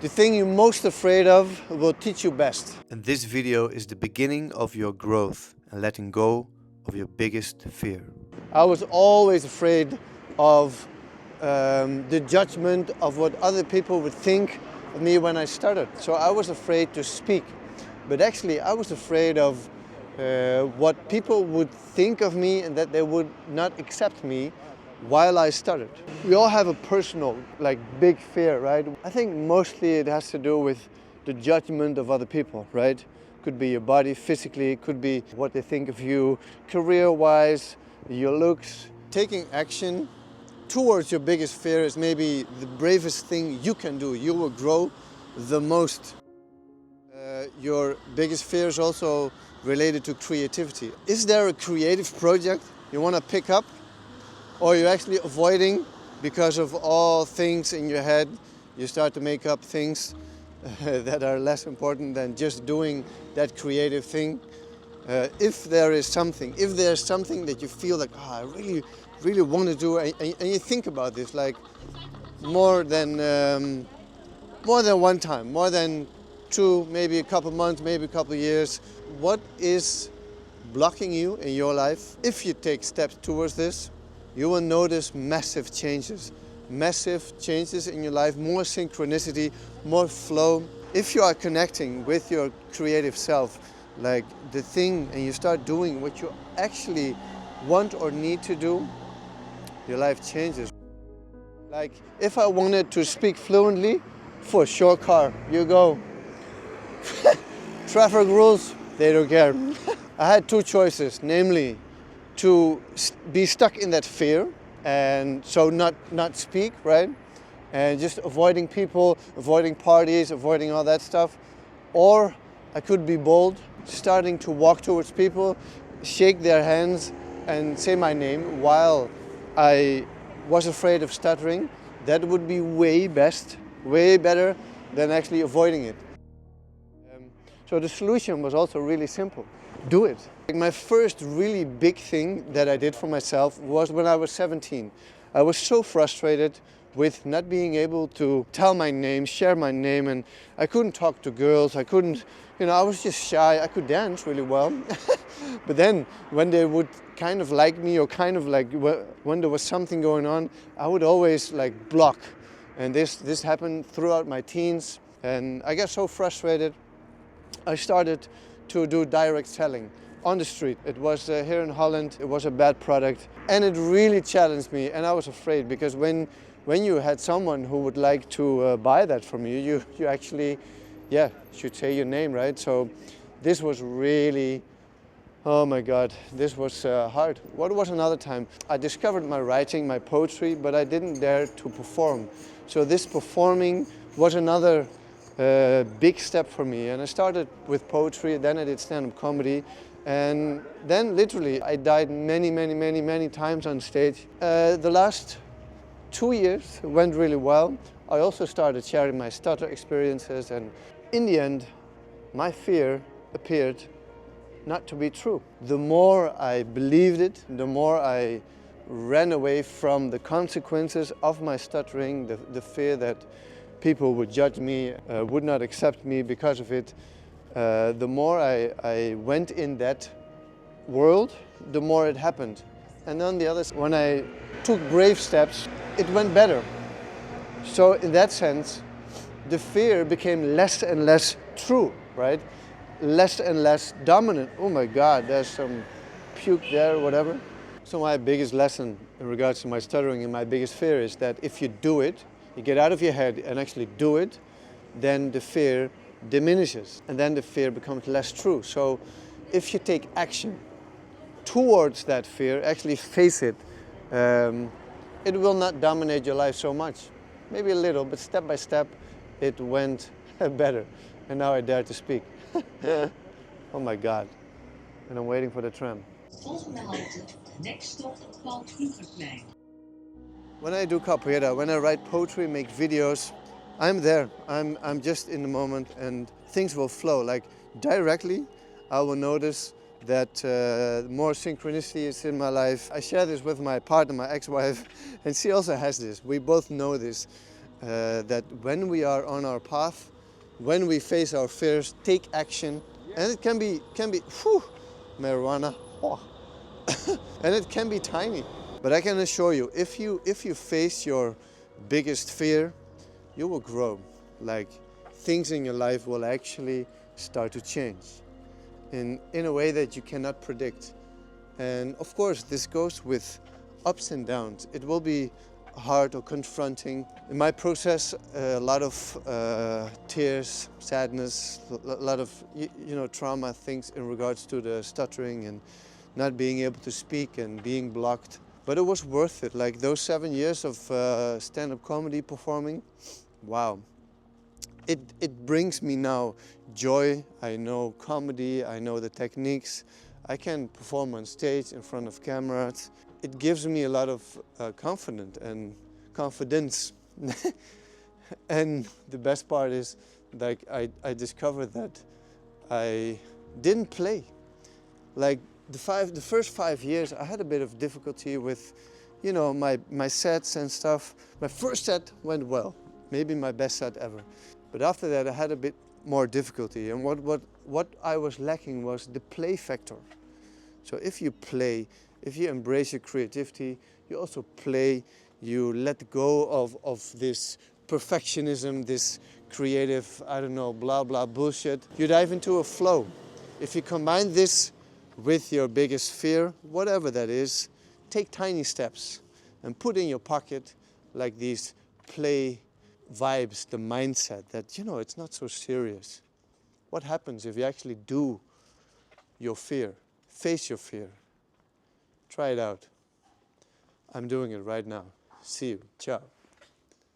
The thing you're most afraid of will teach you best. And this video is the beginning of your growth and letting go of your biggest fear. I was always afraid of the judgment of what other people would think of me when I started. So I was afraid to speak. But actually I was afraid of what people would think of me and that they would not accept me while I started. We all have a personal, big fear, right? I think mostly it has to do with the judgment of other people, right? Could be your body physically, could be what they think of you career-wise, your looks. Taking action towards your biggest fear is maybe the bravest thing you can do. You will grow the most. Your biggest fear is also related to creativity. Is there a creative project you want to pick up? Or you're actually avoiding because of all things in your head? You start to make up things that are less important than just doing that creative thing. If there's something that you feel like, I really want to do, and you think about this like more than one time, more than two, maybe a couple months, maybe a couple years. What is blocking you in your life? If you take steps towards this, you will notice massive changes in your life, more synchronicity, more flow. If you are connecting with your creative self, like the thing, and you start doing what you actually want or need to do, your life changes. Like if I wanted to speak fluently for a short car, you go. Traffic rules, they don't care. I had two choices, namely to be stuck in that fear and so not speak, right? And just avoiding people, avoiding parties, avoiding all that stuff. Or I could be bold, starting to walk towards people, shake their hands and say my name while I was afraid of stuttering. That would be way better than actually avoiding it. So the solution was also really simple. Do it. My first really big thing that I did for myself was when I was 17. I was so frustrated with not being able to tell my name, share my name, and I couldn't talk to girls. I couldn't, I was just shy. I could dance really well. But then when they would kind of like me or kind of like when there was something going on, I would always block. And this happened throughout my teens. And I got so frustrated, I started to do direct selling on the street. It was here in Holland. It was a bad product and it really challenged me, and I was afraid because when you had someone who would like to buy that from you, you actually should say your name, right? So this was really, oh my God, this was hard. What was another time? I discovered my writing, my poetry, but I didn't dare to perform. So this performing was another big step for me, and I started with poetry, then I did stand-up comedy, and then literally I died many times on stage. The last 2 years went really well. I also started sharing my stutter experiences, and in the end my fear appeared not to be true. The more I believed it, the more I ran away from the consequences of my stuttering, the fear that people would judge me, would not accept me because of it. The more I went in that world, the more it happened. And on the other side, when I took brave steps, it went better. So in that sense, the fear became less and less true, right? Less and less dominant. Oh my God, there's some puke there or whatever. So my biggest lesson in regards to my stuttering and my biggest fear is that if you do it, you get out of your head and actually do it, then the fear diminishes and then the fear becomes less true. So if you take action towards that fear, actually face it, it will not dominate your life so much. Maybe a little, but step by step it went better. And now I dare to speak. Oh my God. And I'm waiting for the tram. Volgende halte, next stop, Paul Krugerplein. When I do capoeira, when I write poetry, make videos, I'm there. I'm just in the moment and things will flow. Like directly, I will notice that more synchronicity is in my life. I share this with my partner, my ex-wife, and she also has this. We both know this. that when we are on our path, when we face our fears, take action, and it can be whew, marijuana, oh. And it can be tiny. But I can assure you, if you face your biggest fear, you will grow. Like, things in your life will actually start to change in a way that you cannot predict. And of course, this goes with ups and downs. It will be hard or confronting. In my process, a lot of tears, sadness, a lot of trauma, things in regards to the stuttering and not being able to speak and being blocked. But it was worth it. Like those 7 years of stand-up comedy performing, wow. It brings me now joy. I know comedy, I know the techniques. I can perform on stage in front of cameras. It gives me a lot of confidence. And the best part is, like, I discovered that I didn't play. Like the first 5 years, I had a bit of difficulty with, my sets and stuff. My first set went well, maybe my best set ever. But after that, I had a bit more difficulty. And what I was lacking was the play factor. So if you play, if you embrace your creativity, you also play, you let go of this perfectionism, this creative, I don't know, blah, blah, bullshit. You dive into a flow. If you combine this with your biggest fear, whatever that is, take tiny steps and put in your pocket like these play vibes, the mindset that, it's not so serious. What happens if you actually do your fear, face your fear? Try it out. I'm doing it right now. See you. Ciao.